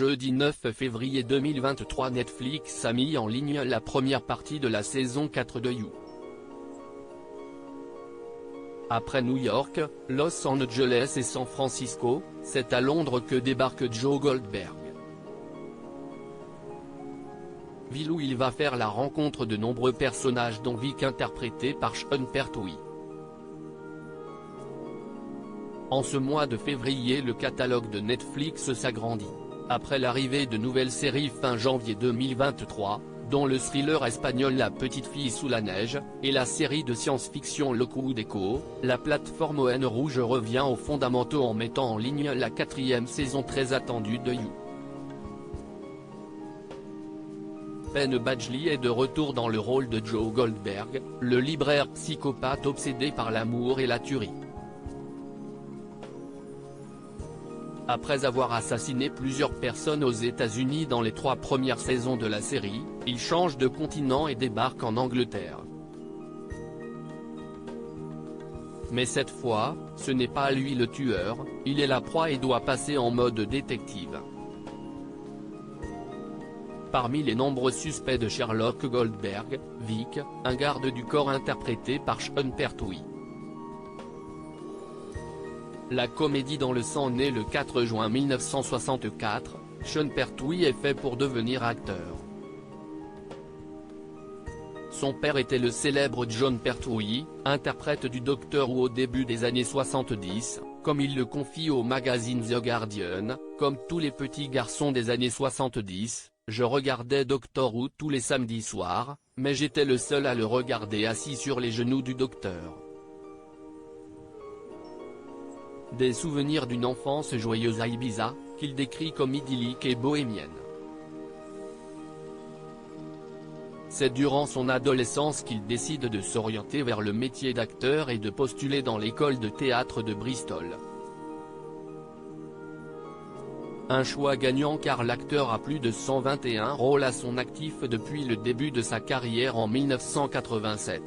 Jeudi 9 février 2023, Netflix a mis en ligne la première partie de la saison 4 de You. Après New York, Los Angeles et San Francisco, c'est à Londres que débarque Joe Goldberg. Ville où il va faire la rencontre de nombreux personnages dont Vic interprété par Sean Pertwee. En ce mois de février, le catalogue de Netflix s'agrandit. Après l'arrivée de nouvelles séries fin janvier 2023, dont le thriller espagnol La Petite Fille sous la neige, et la série de science-fiction Lockwood Echo, la plateforme ON Rouge revient aux fondamentaux en mettant en ligne la 4e saison très attendue de You. Penn Badgley est de retour dans le rôle de Joe Goldberg, le libraire psychopathe obsédé par l'amour et la tuerie. Après avoir assassiné plusieurs personnes aux États-Unis dans les 3 premières saisons de la série, il change de continent et débarque en Angleterre. Mais cette fois, ce n'est pas lui le tueur, il est la proie et doit passer en mode détective. Parmi les nombreux suspects de Sherlock Goldberg, Vic, un garde du corps interprété par Sean Pertwee. La comédie dans le sang née le 4 juin 1964, Sean Pertwee est fait pour devenir acteur. Son père était le célèbre John Pertwee, interprète du Docteur Who au début des années 70, comme il le confie au magazine The Guardian. Comme tous les petits garçons des années 70, je regardais Doctor Who tous les samedis soirs, mais j'étais le seul à le regarder assis sur les genoux du docteur. Des souvenirs d'une enfance joyeuse à Ibiza, qu'il décrit comme idyllique et bohémienne. C'est durant son adolescence qu'il décide de s'orienter vers le métier d'acteur et de postuler dans l'école de théâtre de Bristol. Un choix gagnant car l'acteur a plus de 121 rôles à son actif depuis le début de sa carrière en 1987.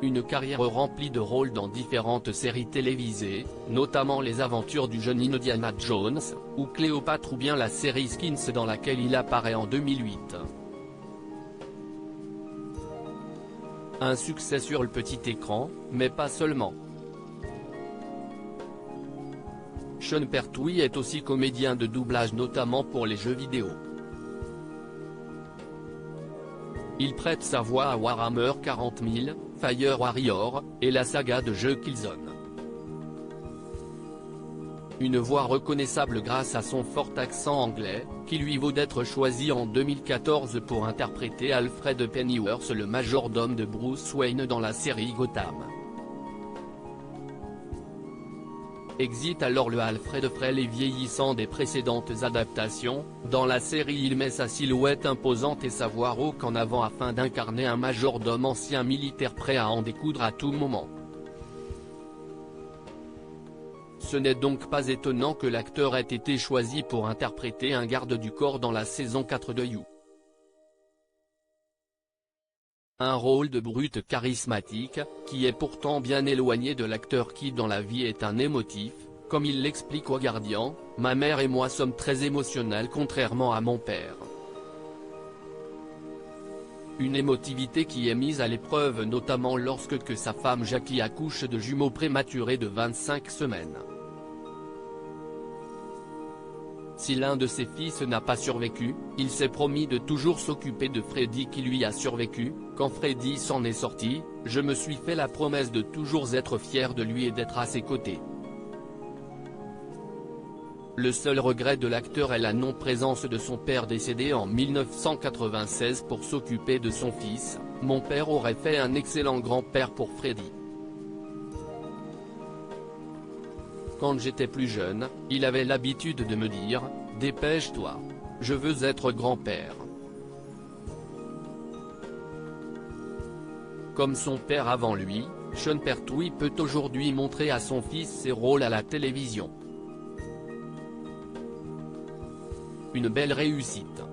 Une carrière remplie de rôles dans différentes séries télévisées, notamment les aventures du jeune Indiana Jones, ou Cléopâtre ou bien la série Skins dans laquelle il apparaît en 2008. Un succès sur le petit écran, mais pas seulement. Sean Pertwee est aussi comédien de doublage notamment pour les jeux vidéo. Il prête sa voix à Warhammer 40 000, Fire Warrior, et la saga de jeux Killzone. Une voix reconnaissable grâce à son fort accent anglais, qui lui vaut d'être choisi en 2014 pour interpréter Alfred Pennyworth, le majordome de Bruce Wayne dans la série Gotham. Exit alors le Alfred frêle et vieillissant des précédentes adaptations. Dans la série il met sa silhouette imposante et sa voix rauque en avant afin d'incarner un majordome ancien militaire prêt à en découdre à tout moment. Ce n'est donc pas étonnant que l'acteur ait été choisi pour interpréter un garde du corps dans la saison 4 de You. Un rôle de brute charismatique, qui est pourtant bien éloigné de l'acteur qui dans la vie est un émotif, comme il l'explique au Guardian, « Ma mère et moi sommes très émotionnels contrairement à mon père. » Une émotivité qui est mise à l'épreuve notamment lorsque sa femme Jackie accouche de jumeaux prématurés de 25 semaines. Si l'un de ses fils n'a pas survécu, il s'est promis de toujours s'occuper de Freddy qui lui a survécu. Quand Freddy s'en est sorti, je me suis fait la promesse de toujours être fier de lui et d'être à ses côtés. Le seul regret de l'acteur est la non-présence de son père décédé en 1996 pour s'occuper de son fils. Mon père aurait fait un excellent grand-père pour Freddy. Quand j'étais plus jeune, il avait l'habitude de me dire « Dépêche-toi. Je veux être grand-père. » Comme son père avant lui, Sean Pertwee peut aujourd'hui montrer à son fils ses rôles à la télévision. Une belle réussite.